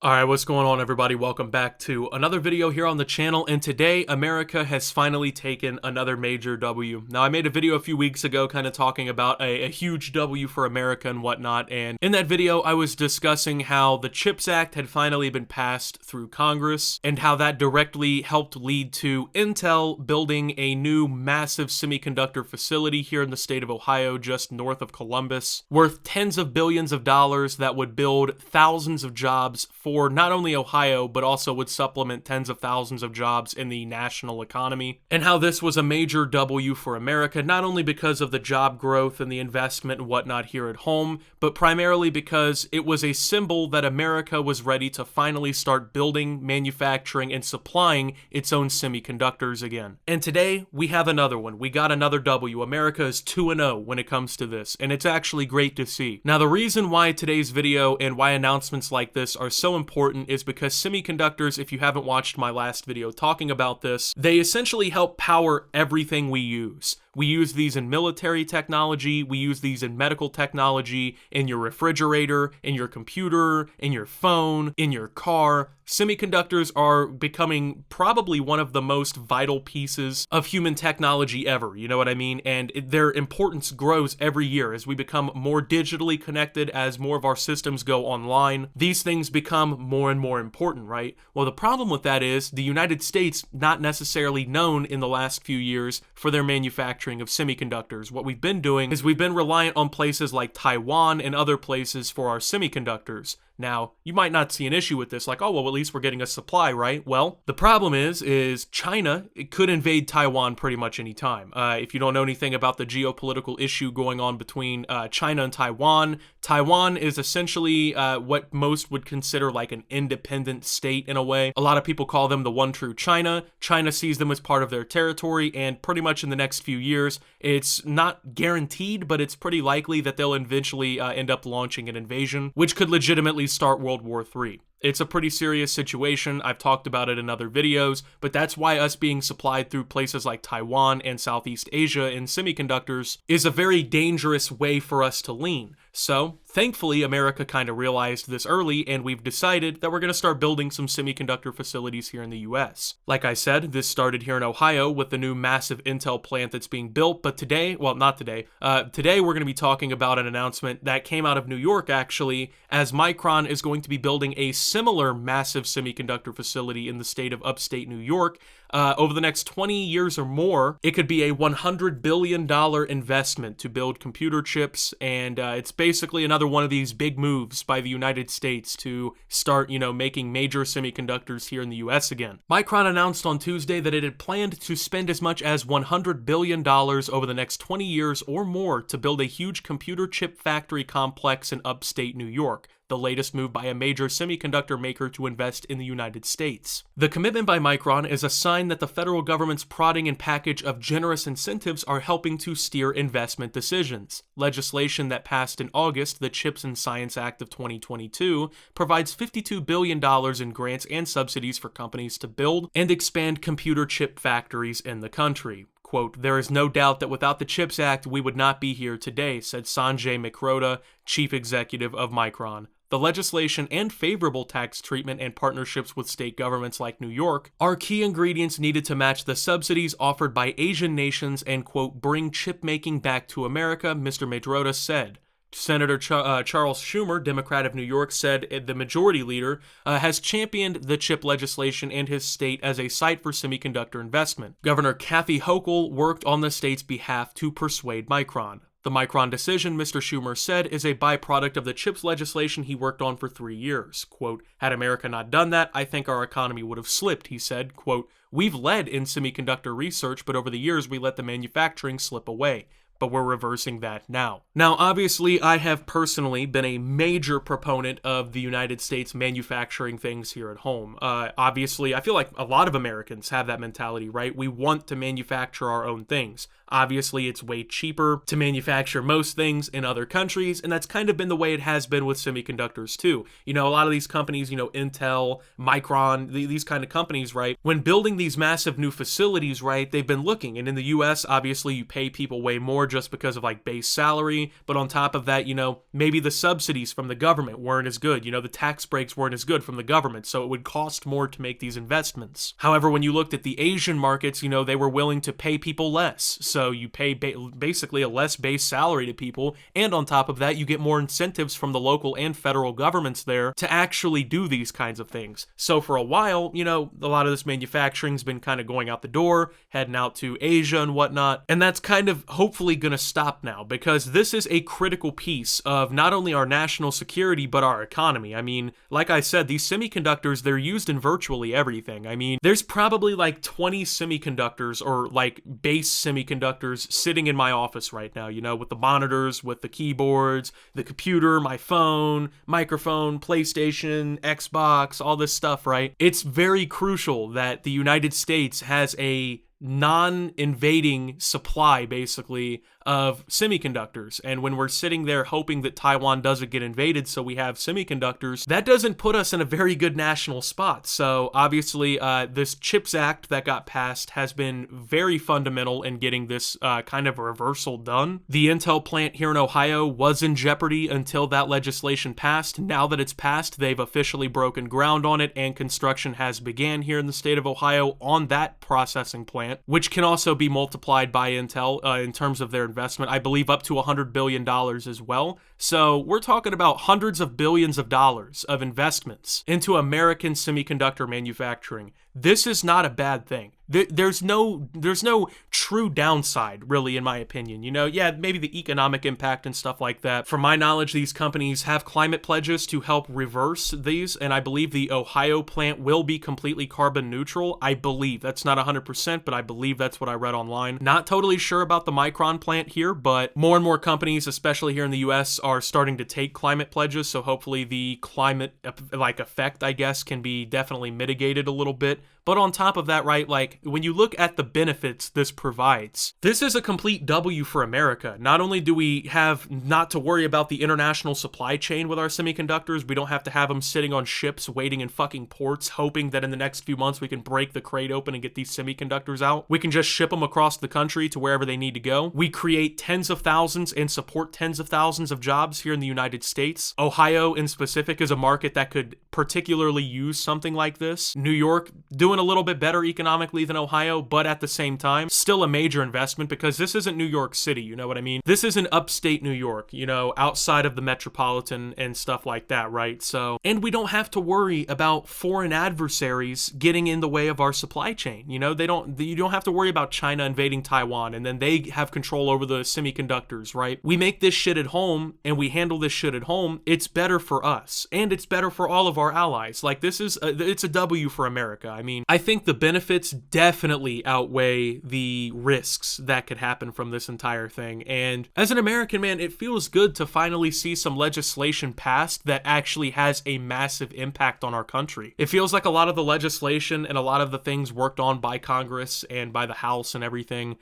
Alright, what's going on everybody? Welcome back to another video here on the channel, and today America has finally taken another major W. Now, I made a video a few weeks ago kind of talking about a huge W for America and whatnot, and in that video I was discussing how the CHIPS Act had finally been passed through Congress, and how that directly helped lead to Intel building a new massive semiconductor facility here in the state of Ohio, just north of Columbus, worth tens of billions of dollars that would build thousands of jobs for not only Ohio, but also would supplement tens of thousands of jobs in the national economy, and how this was a major W for America, not only because of the job growth and the investment and whatnot here at home, but primarily because it was a symbol that America was ready to finally start building, manufacturing, and supplying its own semiconductors again. And today, we have another one. We got another W. America is 2-0 when it comes to this, and it's actually great to see. Now, the reason why today's video and why announcements like this are so important is because semiconductors, if you haven't watched my last video talking about this, they essentially help power everything we use. We use these in military technology, we use these in medical technology, in your refrigerator, in your computer, in your phone, in your car. Semiconductors are becoming probably one of the most vital pieces of human technology ever, you know what I mean? And their importance grows every year as we become more digitally connected, as more of our systems go online. These things become more and more important, right? Well, the problem with that is the United States not necessarily known in the last few years for their manufacturing of semiconductors. What we've been doing is we've been reliant on places like Taiwan and other places for our semiconductors. Now, you might not see an issue with this, like, oh, well, at least we're getting a supply, right? Well, the problem is China could invade Taiwan pretty much any time. If you don't know anything about the geopolitical issue going on between China and Taiwan, Taiwan is essentially what most would consider like an independent state in a way. A lot of people call them the one true China. China sees them as part of their territory, and pretty much in the next few years, it's not guaranteed, but it's pretty likely that they'll eventually end up launching an invasion, which could legitimately start World War III. It's a pretty serious situation. I've talked about it in other videos, but that's why us being supplied through places like Taiwan and Southeast Asia in semiconductors is a very dangerous way for us to lean. So, thankfully, America kind of realized this early, and we've decided that we're going to start building some semiconductor facilities here in the US. Like I said, this started here in Ohio with the new massive Intel plant that's being built, but today, well, not today, today we're going to be talking about an announcement that came out of New York, actually, as Micron is going to be building a similar massive semiconductor facility in the state of upstate New York. Over the next 20 years or more, it could be a $100 billion investment to build computer chips, and it's basically another one of these big moves by the United States to start, making major semiconductors here in the US again. Micron announced on Tuesday that it had planned to spend as much as $100 billion over the next 20 years or more to build a huge computer chip factory complex in upstate New York, the latest move by a major semiconductor maker to invest in the United States. The commitment by Micron is a sign that the federal government's prodding and package of generous incentives are helping to steer investment decisions. Legislation that passed in August, the CHIPS and Science Act of 2022, provides $52 billion in grants and subsidies for companies to build and expand computer chip factories in the country. Quote, "There is no doubt that without the CHIPS Act, we would not be here today," said Sanjay Mehrotra, chief executive of Micron. The legislation and favorable tax treatment and partnerships with state governments like New York are key ingredients needed to match the subsidies offered by Asian nations and, quote, "bring chip making back to America," Mr. Mehrotra said. Senator Charles Schumer, Democrat of New York, said the majority leader has championed the chip legislation and his state as a site for semiconductor investment. Governor Kathy Hochul worked on the state's behalf to persuade Micron. The Micron decision, Mr. Schumer said, is a byproduct of the CHIPS legislation he worked on for 3 years. Quote, "Had America not done that, I think our economy would have slipped," he said. Quote, "We've led in semiconductor research, but over the years we let the manufacturing slip away. But we're reversing that now." Now, obviously, I have personally been a major proponent of the United States manufacturing things here at home. Obviously, I feel like a lot of Americans have that mentality, right? We want to manufacture our own things. Obviously, it's way cheaper to manufacture most things in other countries, and that's kind of been the way it has been with semiconductors too. A lot of these companies, Intel, Micron, these kind of companies, right? When building these massive new facilities, right, they've been looking, and in the US, obviously, you pay people way more just because of like base salary, but on top of that, you know, maybe the subsidies from the government weren't as good, you know, the tax breaks weren't as good from the government, so it would cost more to make these investments. However, when you looked at the Asian markets, you know, they were willing to pay people less, so you pay basically a less base salary to people, and on top of that, you get more incentives from the local and federal governments there to actually do these kinds of things. So for a while, you know, a lot of this manufacturing's been kind of going out the door, heading out to Asia and whatnot, and that's kind of hopefully gonna stop now, because this is a critical piece of not only our national security, but our economy. I mean, like I said, these semiconductors, they're used in virtually everything. I mean, there's probably like 20 semiconductors, or like base semiconductors, sitting in my office right now, you know, with the monitors, with the keyboards, the computer, my phone, microphone, PlayStation, Xbox, all this stuff, right? It's very crucial that the United States has a non-invading supply, basically, of semiconductors. And when we're sitting there hoping that Taiwan doesn't get invaded so we have semiconductors, that doesn't put us in a very good national spot. So obviously, this CHIPS Act that got passed has been very fundamental in getting this kind of reversal done. The Intel plant here in Ohio was in jeopardy until that legislation passed. Now that it's passed, they've officially broken ground on it, and construction has began here in the state of Ohio on that processing plant, which can also be multiplied by Intel in terms of their investment, I believe up to $100 billion as well. So we're talking about hundreds of billions of dollars of investments into American semiconductor manufacturing. This is not a bad thing. There's no true downside, really, in my opinion. You know, yeah, maybe the economic impact and stuff like that. From my knowledge, these companies have climate pledges to help reverse these, and I believe the Ohio plant will be completely carbon neutral. I believe. That's not 100%, but I believe that's what I read online. Not totally sure about the Micron plant here, but more and more companies, especially here in the US, are starting to take climate pledges, so hopefully the climate effect, I guess, can be definitely mitigated a little bit. But on top of that, right, like, when you look at the benefits this provides, this is a complete W for America. Not only do we have not to worry about the international supply chain with our semiconductors, we don't have to have them sitting on ships waiting in fucking ports hoping that in the next few months we can break the crate open and get these semiconductors out. We can just ship them across the country to wherever they need to go. We create tens of thousands and support tens of thousands of jobs here in the United States. Ohio in specific is a market that could particularly use something like this. New York doing a little bit better economically than Ohio, but at the same time, still a major investment, because this isn't New York City, you know what I mean? This isn't upstate New York, you know, outside of the metropolitan and stuff like that, right? So, and we don't have to worry about foreign adversaries getting in the way of our supply chain, you know? You don't have to worry about China invading Taiwan and then they have control over the semiconductors, right? We make this shit at home and we handle this shit at home. It's better for us, and it's better for all of our allies. Like, it's a W for America. I mean, I think the benefits definitely outweigh the risks that could happen from this entire thing. And as an American, man, it feels good to finally see some legislation passed that actually has a massive impact on our country. It feels like a lot of the legislation and a lot of the things worked on by Congress and by the House and everything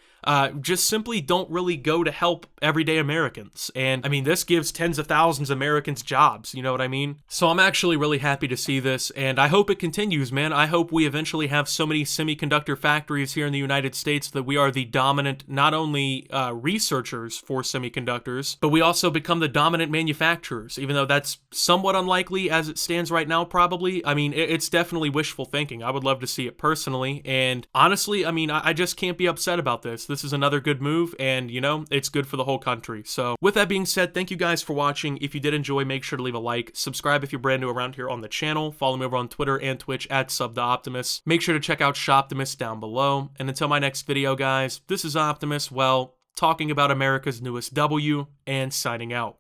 just simply don't really go to help everyday Americans. And I mean, this gives tens of thousands of Americans jobs, you know what I mean? So I'm actually really happy to see this, and I hope it continues, man. I hope we eventually have so many semiconductor factories here in the United States that we are the dominant, not only researchers for semiconductors, but we also become the dominant manufacturers, even though that's somewhat unlikely as it stands right now, probably. I mean, it's definitely wishful thinking. I would love to see it personally, and honestly, I mean, I just can't be upset about this. This is another good move, and, you know, it's good for the whole country. So, with that being said, thank you guys for watching. If you did enjoy, make sure to leave a like, subscribe if you're brand new around here on the channel, follow me over on Twitter and Twitch at @SubTheOptimus. Make sure to check out Shoptimus down below, and until my next video, guys, this is Optimus, well, talking about America's newest W, and signing out.